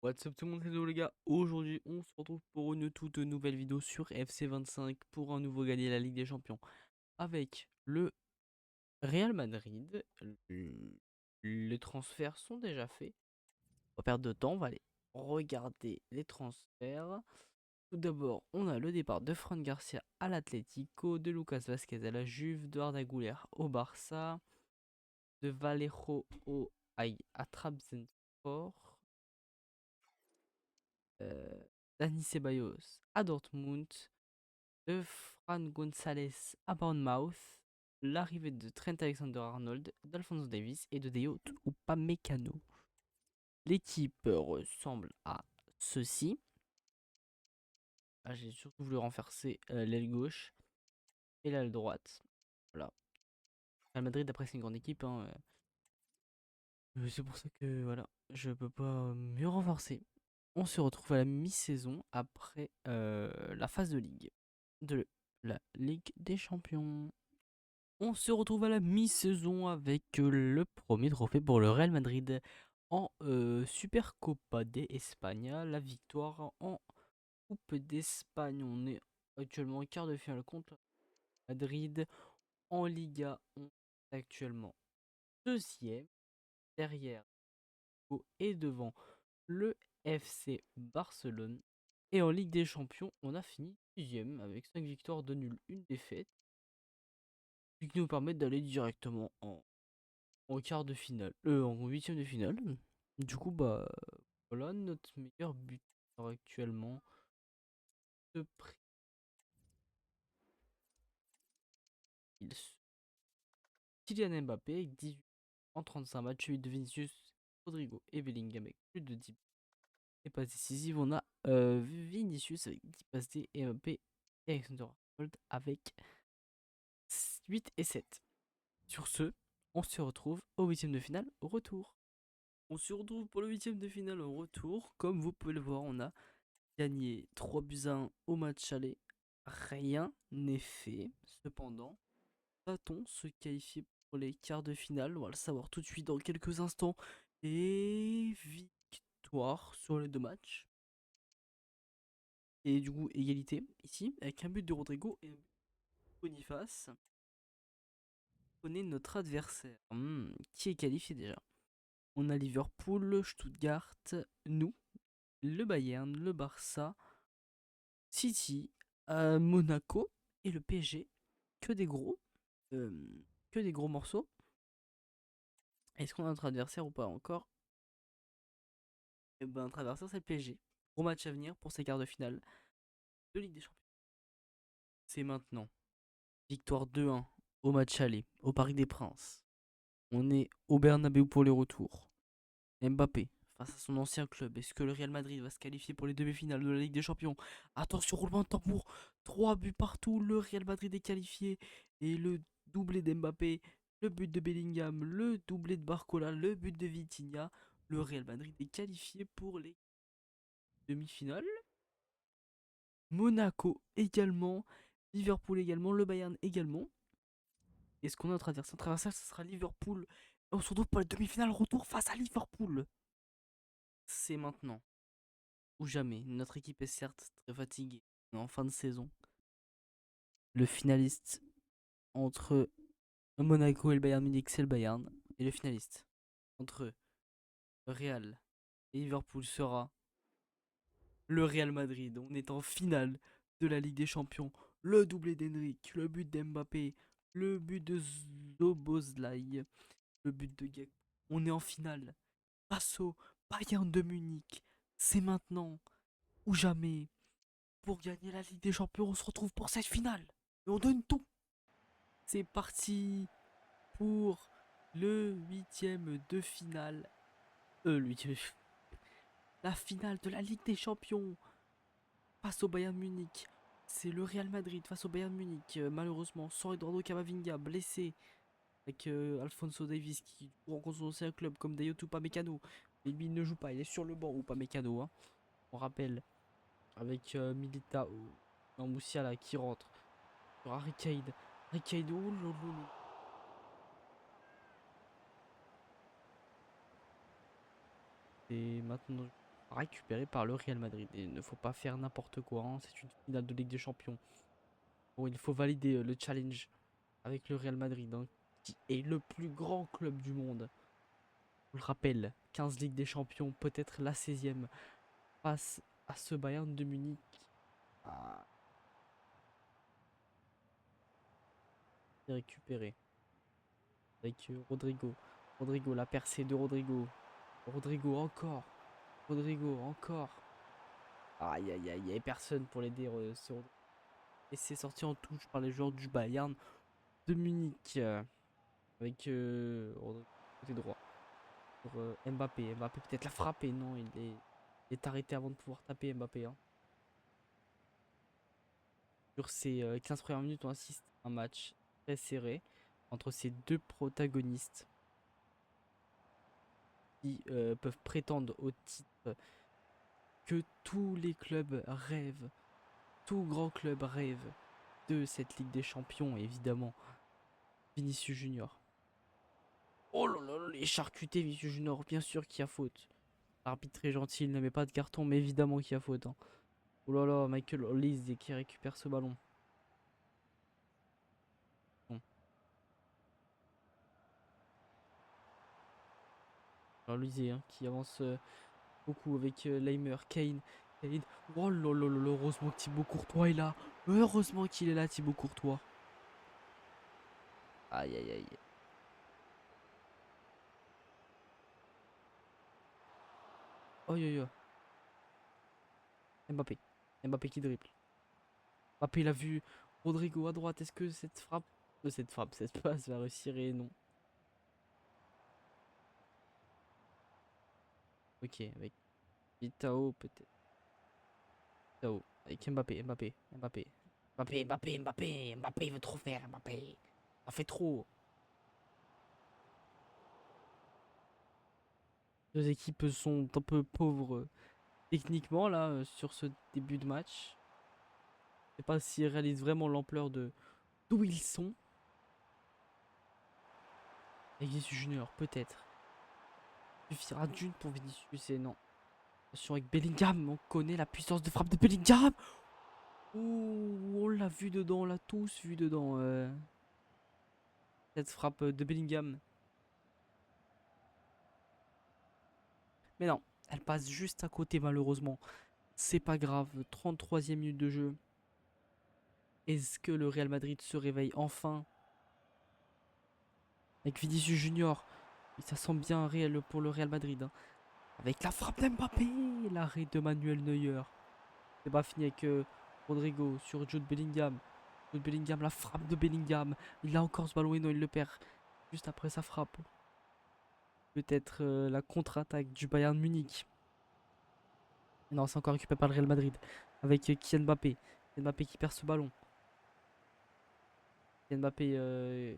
What's up tout le monde, c'est Dodo les gars. Aujourd'hui, on se retrouve pour une toute nouvelle vidéo sur FC25 pour un nouveau gagner la Ligue des Champions avec le Real Madrid. Les transferts sont déjà faits. On va perdre de temps, on va aller regarder les transferts. Tout d'abord, on a le départ de Fran Garcia à l'Atlético, de Lucas Vazquez à la Juve, de Arda Güler au Barça, de Vallejo à Trabzonspor. euh, Dani Ceballos à Dortmund, de Fran González à Bournemouth, l'arrivée de Trent Alexander-Arnold, d'Alphonso Davies et de Dayot Upamecano. L'équipe ressemble à ceci. Ah, j'ai surtout voulu renforcer l'aile gauche et l'aile droite. Voilà. Real Madrid, après, c'est une grande équipe, hein. C'est pour ça que voilà, je peux pas mieux renforcer. On se retrouve à la mi-saison après la phase de ligue de la Ligue des Champions. On se retrouve à la mi-saison avec le premier trophée pour le Real Madrid en Supercopa de España, la victoire en Coupe d'Espagne. On est actuellement en quart de finale contre Madrid. En Liga, on est actuellement deuxième derrière et devant le FC Barcelone. Et en Ligue des Champions, on a fini 6ème avec 5 victoires, 2 nuls, 1 défaite. Ce qui nous permet d'aller directement en quart de finale, en huitième de finale. Du coup, bah voilà, notre meilleur buteur actuellement de prix. Kylian Mbappé avec 18 en 35 matchs, 8 de Vinicius, Rodrigo et Bellingham avec plus de 10 et passes décisives. On a Vinicius avec 10 passes D et Mbappé et Alexander Arnold avec 8 et 7. Sur ce, on se retrouve au huitième de finale au retour. On se retrouve pour le huitième de finale au retour. Comme vous pouvez le voir, on a gagné 3 buts à 1 au match aller. Rien n'est fait. Cependant, va-t-on se qualifier pour les quarts de finale? On va le savoir tout de suite dans quelques instants. Et victoire sur les deux matchs. Et du coup, égalité ici, avec un but de Rodrigo et un but de Boniface. On connaît notre adversaire. Qui est qualifié déjà? On a Liverpool, Stuttgart, nous, le Bayern, le Barça, City, Monaco et le PSG. Que des gros. euh, que des gros morceaux. Est-ce qu'on a notre adversaire ou pas encore? Et ben notre adversaire c'est le PSG. Gros match à venir pour ces quarts de finale de Ligue des Champions. C'est maintenant. Victoire 2-1 au match aller, au Parc des Princes. On est au Bernabeu pour les retours. Mbappé face à son ancien club. Est-ce que le Real Madrid va se qualifier pour les demi-finales de la Ligue des Champions? Attention, roulement de tambour. 3 buts partout. Le Real Madrid est qualifié. Et le doublé d'Mbappé, le but de Bellingham, le doublé de Barcola, le but de Vitinha. Le Real Madrid est qualifié pour les demi-finales. Monaco également. Liverpool également. Le Bayern également. Est-ce qu'on a notre adversaire? Notre adversaire, ce sera Liverpool. Et on se retrouve pour la demi-finale retour face à Liverpool. C'est maintenant ou jamais. Notre équipe est certes très fatiguée, mais en fin de saison, le finaliste entre Monaco et le Bayern Munich, c'est le Bayern. Et le finaliste entre Real et Liverpool sera le Real Madrid. On est en finale de la Ligue des Champions. Le doublé d'Henrik, le but d'Mbappé, le but de Zobozlai, le but de Gek. On est en finale. Face au Bayern de Munich. C'est maintenant ou jamais. Pour gagner la Ligue des Champions, on se retrouve pour cette finale. Et on donne tout. C'est parti pour le huitième de finale. La finale de la Ligue des Champions face au Bayern Munich. C'est le Real Madrid face au Bayern Munich. Malheureusement, sans Eduardo Camavinga, blessé. Avec Alphonso Davies qui rencontre son ancien club comme Dayot Upamecano. Mais lui, il ne joue pas, il est sur le banc, Upamecano. Hein. On rappelle, avec Militao, Moussiala qui rentre. Sur Harry Kane. Harry Kane, oh lolo. Et maintenant. récupéré par le Real Madrid. Et il ne faut pas faire n'importe quoi, hein. C'est une finale de Ligue des Champions. Bon, il faut valider le challenge avec le Real Madrid, hein, qui est le plus grand club du monde. Je le rappelle, 15 Ligues des Champions, peut-être la 16e, face à ce Bayern de Munich. Ah, récupéré avec Rodrigo. Rodrigo, la percée de Rodrigo. Rodrigo encore. Rodrigo encore. Aïe aïe aïe, il n'y avait personne pour l'aider. Et c'est sorti en touche par les joueurs du Bayern de Munich. Avec Rodrigo côté droit. Pour Mbappé. Mbappé peut-être l'a frappé. Non, il est arrêté avant de pouvoir taper Mbappé, hein. Sur ces 15 premières minutes, on assiste à un match très serré entre ces deux protagonistes qui peuvent prétendre au titre que tous les clubs rêvent, tout grand club rêve de cette Ligue des Champions, évidemment. Vinicius Junior. Oh là là, les charcutés Vinicius Junior, bien sûr qu'il y a faute. L'arbitre est gentil, il ne met pas de carton, mais évidemment qu'il y a faute, hein. Oh là là, Michael Olise qui récupère ce ballon. Bon. Alors Olise, hein, qui avance beaucoup avec Leimer, Kane. Kane. Oh là là là là, heureusement que Thibaut Courtois est là. Heureusement qu'il est là, Thibaut Courtois. Aïe aïe aïe. Oh yo yo. Mbappé. Mbappé qui dribble. Mbappé, il a vu Rodrigo à droite. Est-ce que cette passe va réussir et non. Ok, avec Vitao peut-être. Vitao. Avec Mbappé, Mbappé, Mbappé. Mbappé, Mbappé, Mbappé. Mbappé, il veut trop faire, Mbappé. Ça fait trop. Deux équipes sont un peu pauvres techniquement là sur ce début de match. Je sais pas s'ils réalisent vraiment l'ampleur de d'où ils sont. Et Vinicius Junior, peut-être. Suffira d'une pour Vinicius et non. Attention avec Bellingham, on connaît la puissance de frappe de Bellingham. Ouh, on l'a vu dedans, on l'a tous vu dedans. Cette frappe de Bellingham. Mais non, elle passe juste à côté malheureusement. C'est pas grave, 33e minute de jeu. Est-ce que le Real Madrid se réveille enfin avec Vinicius Junior? Et ça sent bien réel pour le Real Madrid, hein. Avec la frappe d'Mbappé, l'arrêt de Manuel Neuer. C'est pas fini avec Rodrigo sur Jude Bellingham. Jude Bellingham, la frappe de Bellingham. Il a encore ce ballon et non, il le perd juste après sa frappe. Peut-être la contre-attaque du Bayern Munich. Non, c'est encore récupéré par le Real Madrid. Avec Kylian Mbappé. Kylian Mbappé qui perd ce ballon. Kylian Mbappé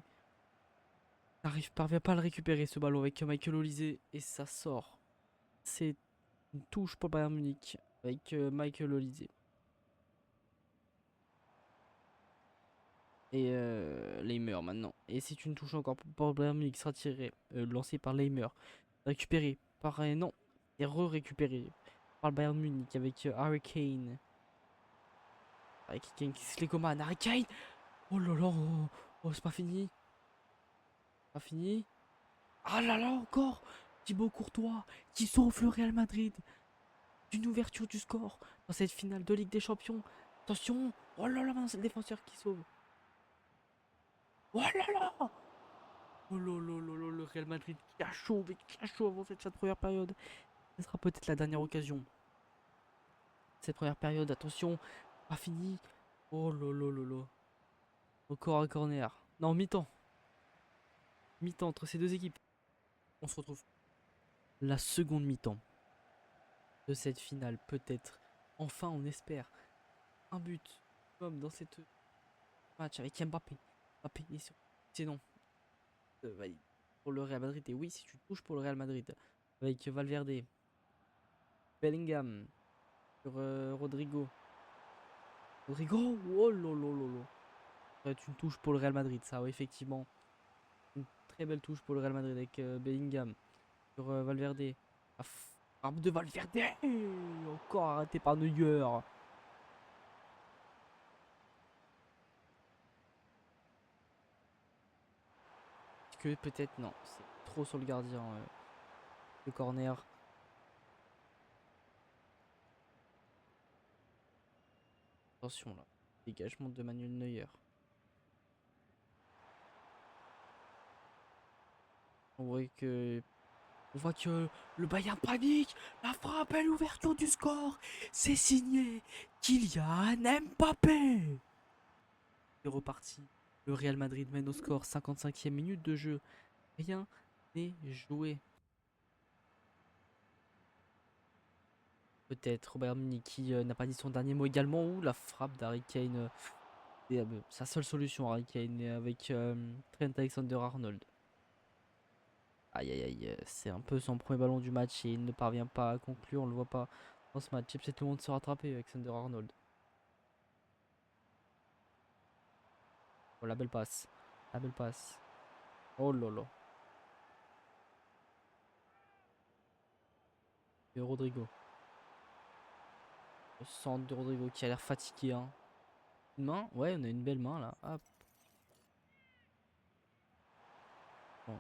parvient pas à le récupérer ce ballon avec Michael Olise. Et ça sort. C'est une touche pour le Bayern Munich avec Michael Olise. Et Leimer maintenant. Et c'est une touche encore pour le Bayern Munich qui sera tirée. Lancée par Leimer. Récupéré par... non. Et récupéré par le Bayern Munich avec Harry Kane. Harry Kane qui se l'écoman. Harry Kane. Oh là là. Oh, oh, c'est pas fini. Pas fini. Ah là là encore. Thibaut Courtois qui sauve le Real Madrid d'une ouverture du score dans cette finale de Ligue des Champions. Attention. Oh là là, maintenant c'est le défenseur qui sauve. Oh là là. Oh là là là là, le Real Madrid qui a chaud, mais qui a chaud avant cette première période. Ce sera peut-être la dernière occasion. Cette première période, attention, pas fini. Oh là là là là. Encore un corner. Non, mi-temps. Mi-temps entre ces deux équipes. On se retrouve. La seconde mi-temps de cette finale, peut-être. Enfin, on espère. Un but, comme dans cette match avec Mbappé. Mbappé est sur. Sinon, valide pour le Real Madrid. Et oui, si tu touches pour le Real Madrid. Avec Valverde. Bellingham. Sur Rodrigo. Rodrigo, oh là là là là. Ça va être une touche pour le Real Madrid, ça, ouais, effectivement. Une très belle touche pour le Real Madrid avec Bellingham sur Valverde. Frappe de Valverde. Encore arrêté par Neuer. Que peut-être non. C'est trop sur le gardien. Le corner. Attention là. Dégagement de Manuel Neuer. On voit que le Bayern panique. La frappe et l'ouverture du score. C'est signé Kylian Mbappé. C'est reparti. Le Real Madrid mène au score. 55e minute de jeu. Rien n'est joué. Peut-être Bayern Munich qui n'a pas dit son dernier mot également. Ou la frappe d'Harry Kane. C'est sa seule solution, Harry Kane, avec Trent Alexander-Arnold. Aïe aïe aïe, c'est un peu son premier ballon du match et il ne parvient pas à conclure, on le voit pas dans ce match. Et peut-être le monde se rattraper, Alexander-Arnold. Oh la belle passe. La belle passe. Oh lolo. Et Rodrigo. Le centre de Rodrigo qui a l'air fatigué. Hein. Une main? Ouais, on a une belle main là. Hop. Bon.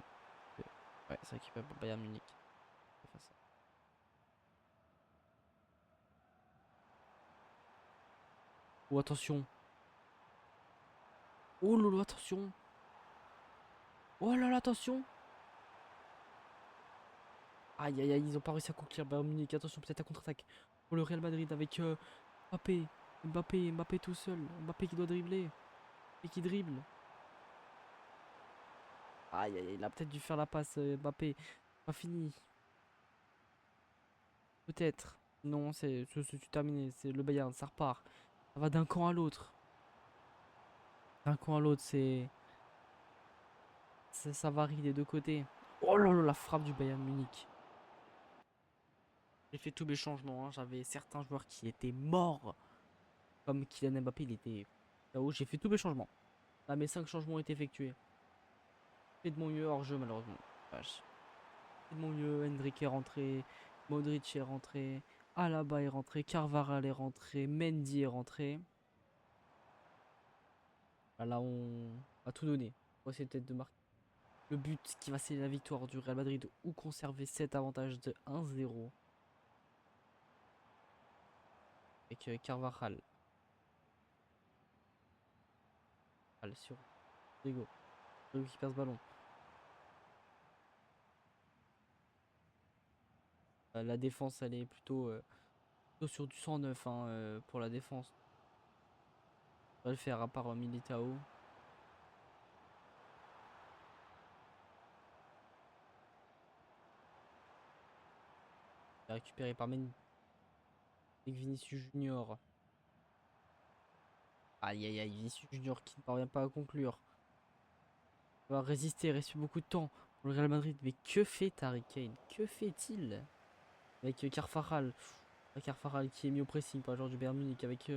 Ouais, c'est vrai qu'il peut pas Bayern Munich. On va faire ça. Oh attention. Oh lolo, attention. Oh là là, attention. Aïe aïe aïe, ils ont pas réussi à conclure Bayern Munich. Attention, peut-être à contre-attaque pour le Real Madrid avec Mbappé. Mbappé tout seul. Mbappé qui doit dribbler. Et qui dribble. Aïe aïe, il a peut-être dû faire la passe Mbappé. Pas fini. Peut-être. Non, c'est terminé. C'est le Bayern, ça repart. Ça va d'un camp à l'autre. D'un camp à l'autre, ça varie des deux côtés. Oh là là, la frappe du Bayern Munich. J'ai fait tous mes changements. Hein. J'avais certains joueurs qui étaient morts. Comme Kylian Mbappé, il était là-haut. J'ai fait tous mes changements. Là, mes 5 changements ont été effectués. J'ai fait de mon mieux hors jeu, malheureusement. Vache. J'ai fait de mon mieux. Hendrick est rentré. Modric est rentré. Alaba est rentré. Carvajal est rentré. Mendy est rentré. Là, on va tout donner. On va essayer peut-être de marquer le but qui va sceller la victoire du Real Madrid ou conserver cet avantage de 1-0. Avec Carvajal. Sur Rodrigo. Rodrigo qui perd ce ballon. La défense, elle est plutôt sur du 109 hein, pour la défense. On va le faire à part Militao. Récupéré par Mendy. Avec Vinicius Junior. Aïe aïe aïe, Vinicius Junior qui ne parvient pas à conclure. Il va résister, il reste beaucoup de temps pour le Real Madrid. Mais que fait Harry Kane? Que fait-il? Avec Carvajal. Carvajal qui est mis au pressing par le joueur du Bayern Munich. Avec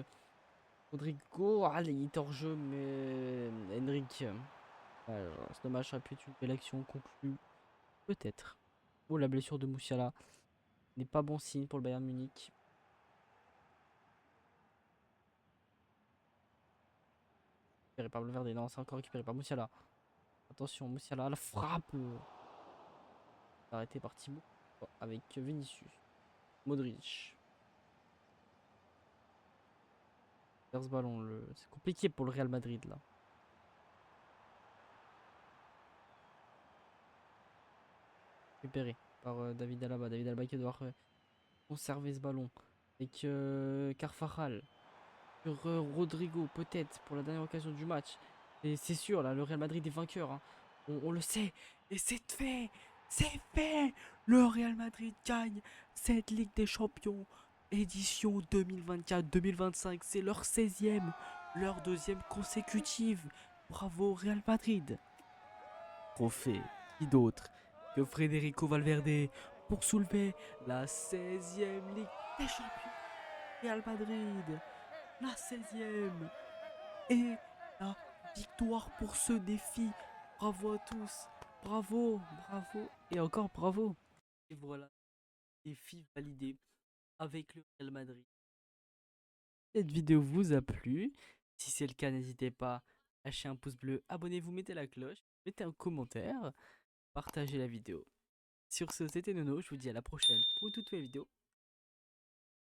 Rodrigo. Ah, il est hors jeu, mais Henrik. C'est dommage, ça a pu être une belle action conclue. Peut-être. Oh, la blessure de Moussiala n'est pas bon signe pour le Bayern Munich. Récupéré par Valverde. Non, c'est encore récupéré par Moussiala. Attention, Moussiala, la frappe. Arrêté par Thibaut. Avec Vinicius. Modric. Vers ce ballon, c'est compliqué pour le Real Madrid là. Récupéré par David Alaba. David Alaba qui doit conserver ce ballon. Avec Carvajal. Sur Rodrigo, peut-être pour la dernière occasion du match. Et c'est sûr, là, le Real Madrid est vainqueur. Hein. On le sait. Et c'est fait. C'est fait. Le Real Madrid gagne cette Ligue des Champions. Édition 2024-2025. C'est leur 16e. Leur 2e consécutive. Bravo Real Madrid. Trophée. Qui d'autre que Federico Valverde pour soulever la 16e Ligue des Champions. Real Madrid. La 16e. Et la victoire pour ce défi. Bravo à tous. Bravo, bravo et encore bravo. Et voilà. défi validé avec le Real Madrid. Cette vidéo vous a plu. Si c'est le cas, n'hésitez pas à lâcher un pouce bleu, abonnez-vous, mettez la cloche, mettez un commentaire, partagez la vidéo. Sur ce, c'était Nono, je vous dis à la prochaine pour une toute nouvelle vidéo.